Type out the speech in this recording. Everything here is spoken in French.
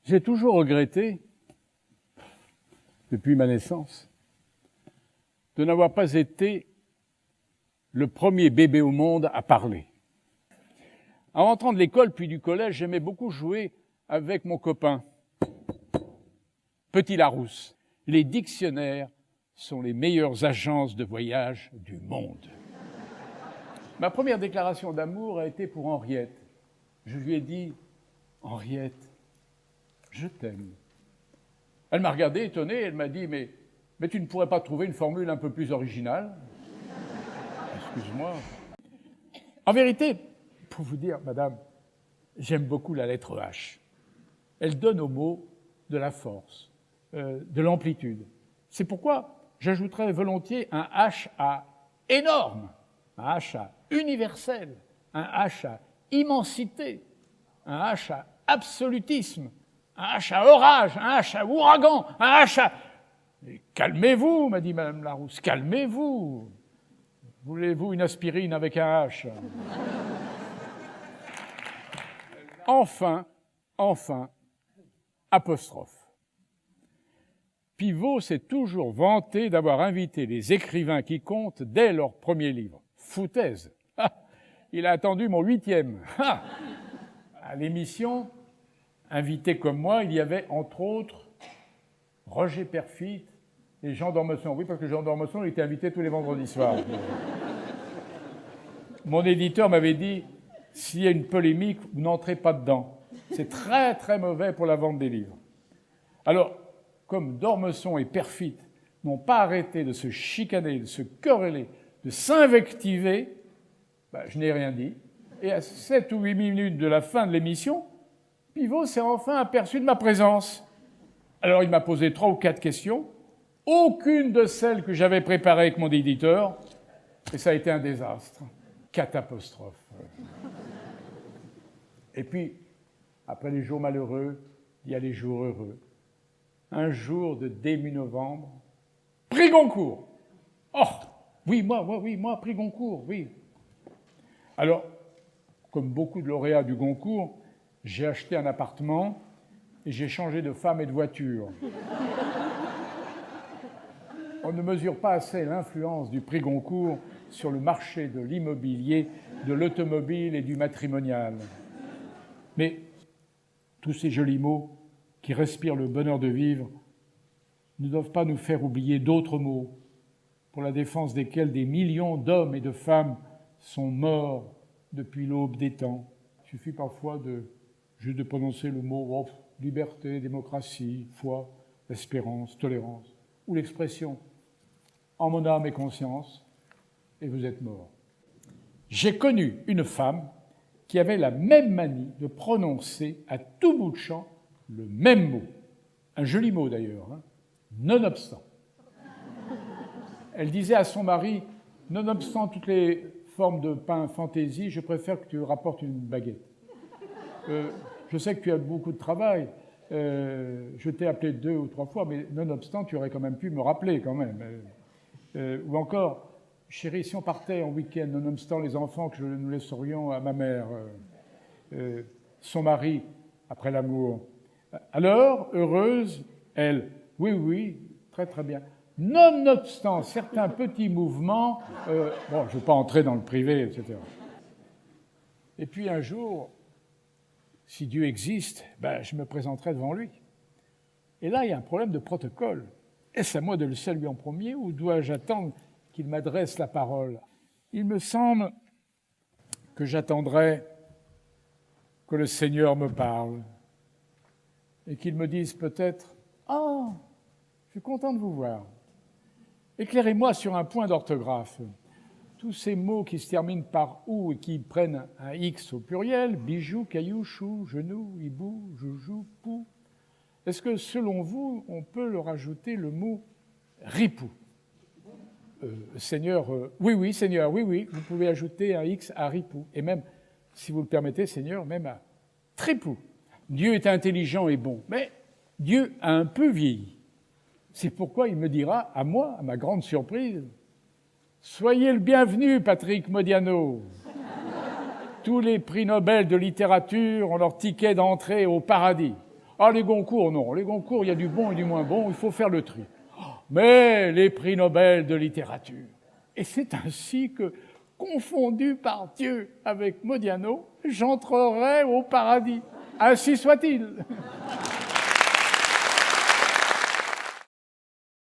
J'ai toujours regretté, depuis ma naissance, de n'avoir pas été le premier bébé au monde à parler. En rentrant de l'école puis du collège, j'aimais beaucoup jouer avec mon copain, Petit Larousse. Les dictionnaires sont les meilleures agences de voyage du monde. Ma première déclaration d'amour a été pour Henriette. Je lui ai dit « Henriette, je t'aime ». Elle m'a regardé étonnée, elle m'a dit « Mais tu ne pourrais pas trouver une formule un peu plus originale ?» Excuse-moi. En vérité, pour vous dire, madame, j'aime beaucoup la lettre H. Elle donne aux mots de la force, de l'amplitude. C'est pourquoi j'ajouterais volontiers un H à énorme, un H à universel, un H à immensité, un H à absolutisme, un H à orage, un H à ouragan, un H à... Calmez-vous, m'a dit Madame Larousse, calmez-vous. Voulez-vous une aspirine avec un H? Enfin, apostrophe. Pivot s'est toujours vanté d'avoir invité les écrivains qui comptent dès leur premier livre. Foutaise. Il a attendu mon 8e. À l'émission, invité comme moi, il y avait entre autres Roger Perfit et Jean d'Ormesson. Oui, parce que Jean d'Ormesson était invité tous les vendredis soirs. Mon éditeur m'avait dit, s'il y a une polémique, vous n'entrez pas dedans. C'est très, très mauvais pour la vente des livres. Alors, comme d'Ormesson et Perfit n'ont pas arrêté de se chicaner, de se quereller, de s'invectiver, je n'ai rien dit. Et à 7 ou 8 minutes de la fin de l'émission, Pivot s'est enfin aperçu de ma présence. Alors il m'a posé 3 ou 4 questions, aucune de celles que j'avais préparées avec mon éditeur, et ça a été un désastre. Catapostrophe. Et puis, après les jours malheureux, il y a les jours heureux. Un jour de début novembre, prix Goncourt. Oh, oui, moi, prix Goncourt, oui. Alors, comme beaucoup de lauréats du Goncourt, j'ai acheté un appartement et j'ai changé de femme et de voiture. On ne mesure pas assez l'influence du prix Goncourt sur le marché de l'immobilier, de l'automobile et du matrimonial. Mais tous ces jolis mots qui respirent le bonheur de vivre ne doivent pas nous faire oublier d'autres mots pour la défense desquels des millions d'hommes et de femmes sont morts depuis l'aube des temps. Il suffit parfois juste de prononcer le mot liberté, démocratie, foi, espérance, tolérance, ou l'expression en mon âme et conscience, et vous êtes mort. J'ai connu une femme qui avait la même manie de prononcer à tout bout de champ le même mot. Un joli mot d'ailleurs, nonobstant. Elle disait à son mari, nonobstant toutes les formes de pain fantaisie, je préfère que tu rapportes une baguette. Je sais que tu as beaucoup de travail, je t'ai appelé 2 ou 3 fois, mais nonobstant, tu aurais quand même pu me rappeler quand même. Ou encore, chérie, si on partait en week-end, nonobstant les enfants que nous laisserions à ma mère, son mari, après l'amour. Alors, heureuse, elle, oui, très très bien. Nonobstant certains petits mouvements, je ne vais pas entrer dans le privé, etc. Et puis un jour, si Dieu existe, je me présenterai devant lui. Et là, il y a un problème de protocole. Est-ce à moi de le saluer en premier ou dois-je attendre qu'il m'adresse la parole? Il me semble que j'attendrai que le Seigneur me parle et qu'il me dise peut-être « Ah, je suis content de vous voir. Éclairez-moi sur un point d'orthographe. Tous ces mots qui se terminent par « ou » et qui prennent un « x » au pluriel, bijoux, cailloux, chou, genou, hibou, joujou, pou. Est-ce que, selon vous, on peut leur ajouter le mot « ripou » Seigneur, oui, Seigneur, oui, vous pouvez ajouter un X à ripou. Et même, si vous le permettez, Seigneur, même à tripou. Dieu est intelligent et bon, mais Dieu a un peu vieilli. C'est pourquoi il me dira, à moi, à ma grande surprise, « Soyez le bienvenu, Patrick Modiano. Tous les prix Nobel de littérature ont leur ticket d'entrée au paradis. » Ah, les Goncourt, non. Les Goncourt, il y a du bon et du moins bon, il faut faire le tri. Mais les prix Nobel de littérature. Et c'est ainsi que, confondu par Dieu avec Modiano, j'entrerai au paradis. Ainsi soit-il.